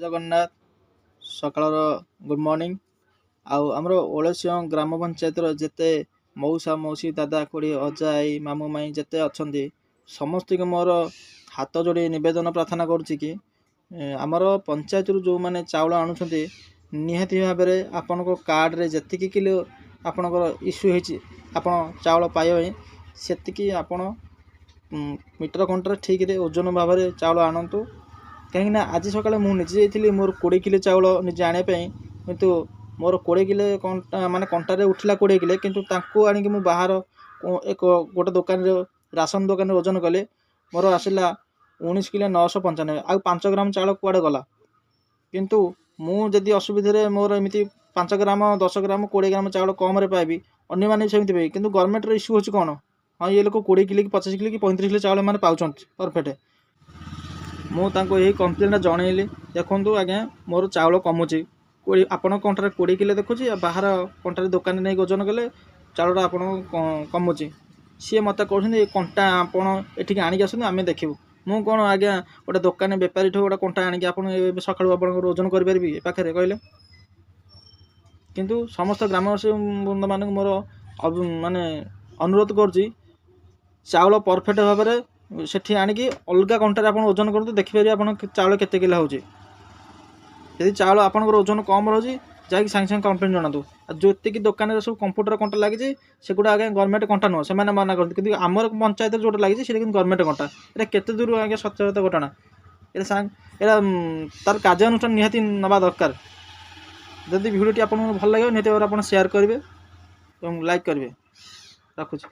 ଜଗନ୍ନାଥ ସକାଳର good morning. ଆଉ ଆମର ଓଳସିଅ ଗ୍ରାମ ପଞ୍ଚାୟତର ଯେତେ ମଉସା ମଉସୀ ଦାଦା ଖୁଡ଼ି ଅଜା ଆଈ ମାମୁଁ ମାଇଁ ଯେତେ ଅଛନ୍ତି ସମସ୍ତଙ୍କୁ ମୋର ହାତ ଯୋଡ଼ି ନିବେଦନ ପ୍ରାର୍ଥନା କରୁଛି କି ଆମର ପଞ୍ଚାୟତରୁ ଯେଉଁମାନେ ଚାଉଳ ଆଣୁଛନ୍ତି ନିହାତି ଭାବରେ ଆପଣଙ୍କ କାର୍ଡ଼ରେ ଯେତିକି କିଲୋ ଆପଣଙ୍କର ଇସ୍ୟୁ ହେଇଛି ଆପଣ ଚାଉଳ ପାଇବା ପାଇଁ ସେତିକି ଆପଣ ମିଟର କଣ୍ଟାରେ ଠିକ୍ରେ ଓଜନ ଭାବରେ ଚାଉଳ ଆଣନ୍ତୁ। କାହିଁକିନା ଆଜି ସକାଳେ ମୁଁ ନିଜେ ଯାଇଥିଲି ମୋର 20 କିଲୋ ଚାଉଳ ନିଜେ ଆଣିବା ପାଇଁ, କିନ୍ତୁ ମୋର 20 କିଲୋ କଣ୍ଟା ମାନେ କଣ୍ଟାରେ ଉଠିଲା 20 କିଲୋ, କିନ୍ତୁ ତାଙ୍କୁ ଆଣିକି ମୁଁ ବାହାର ଗୋଟେ ଦୋକାନରେ ରାସନ ଦୋକାନରେ ଓଜନ କଲେ ମୋର ଆସିଲା 19 କିଲୋ 995। ଆଉ 5 ଗ୍ରାମ ଚାଉଳ କୁଆଡ଼େ ଗଲା? କିନ୍ତୁ ମୁଁ ଯଦି ଅସୁବିଧାରେ ମୋର ଏମିତି 5 ଗ୍ରାମ 10 ଗ୍ରାମ 20 ଗ୍ରାମ ଚାଉଳ କମରେ ପାଇବି, ଅନ୍ୟମାନେ ସେମିତି ପାଇବେ। କିନ୍ତୁ ଗଭର୍ଣ୍ଣମେଣ୍ଟର ଇସ୍ୟୁ ହେଉଛି କ'ଣ? ହଁ ଇଏ ଲୋକ 20 କିଲୋ କି 25 କିଲୋ କି 35 କିଲୋ ଚାଉଳ ମାନେ ପାଉଛନ୍ତି ପରଫେକ୍ଟ। ମୁଁ ତାଙ୍କୁ ଏହି କମ୍ପ୍ଲେନ୍ଟା ଜଣେଇଲି, ଦେଖନ୍ତୁ ଆଜ୍ଞା ମୋର ଚାଉଳ କମୁଛି, ଆପଣଙ୍କ କଣ୍ଟାରେ 20 କିଲୋ ଦେଖୁଛି, ଆଉ ବାହାର କଣ୍ଟାରେ ଦୋକାନରେ ନେଇକି ଓଜନ କଲେ ଚାଉଳଟା ଆପଣଙ୍କ କମୁଛି। ସିଏ ମୋତେ କହୁଛନ୍ତି କଣ୍ଟା ଆପଣ ଏଠିକି ଆଣିକି ଆସନ୍ତୁ ଆମେ ଦେଖିବୁ। ମୁଁ କ'ଣ ଆଜ୍ଞା ଗୋଟେ ଦୋକାନ ବେପାରୀଠୁ ଗୋଟେ କଣ୍ଟା ଆଣିକି ଆପଣ ଏବେ ସକାଳୁ ଆପଣଙ୍କର ଓଜନ କରିପାରିବି ଏ ପାଖରେ କହିଲେ? କିନ୍ତୁ ସମସ୍ତ ଗ୍ରାମବାସୀ ବୃନ୍ଦମାନଙ୍କୁ ମୋର ମାନେ ଅନୁରୋଧ କରୁଛି, ଚାଉଳ ପରଫେକ୍ଟ ଭାବରେ ସେଠି ଆଣିକି ଅଲଗା କଣ୍ଟାରେ ଆପଣ ଓଜନ କରନ୍ତୁ, ଦେଖିପାରିବେ ଆପଣ ଚାଉଳ କେତେ କିଲୋ ହେଉଛି। ଯଦି ଚାଉଳ ଆପଣଙ୍କର ଓଜନ କମ୍ ରହୁଛି ଯାଇକି ସାଙ୍ଗେ ସାଙ୍ଗେ କମ୍ପ୍ଲେନ୍ ଜଣାନ୍ତୁ। ଆଉ ଯେତିକି ଦୋକାନରେ ସବୁ କମ୍ପ୍ୟୁଟର କଣ୍ଟା ଲାଗିଛି ସେଗୁଡ଼ା ଆଜ୍ଞା ଗଭର୍ଣ୍ଣମେଣ୍ଟ କଣ୍ଟା ନୁହଁ, ସେମାନେ ମନା କରନ୍ତି। କିନ୍ତୁ ଆମର ପଞ୍ଚାୟତରେ ଯେଉଁଟା ଲାଗିଛି ସେଇଟା କିନ୍ତୁ ଗଭର୍ଣ୍ଣମେଣ୍ଟ କଣ୍ଟା। ଏଇଟା କେତେ ଦୂର ଆଜ୍ଞା ସତ୍ୟତା ଘଟଣା? ଏଇଟା ତାର କାର୍ଯ୍ୟାନୁଷ୍ଠାନ ନିହାତି ନେବା ଦରକାର। ଯଦି ଭିଡ଼ିଓଟି ଆପଣଙ୍କୁ ଭଲ ଲାଗିବ ନିହାତି ଭାବରେ ଆପଣ ସେୟାର କରିବେ ଏବଂ ଲାଇକ୍ କରିବେ। ରଖୁଛି।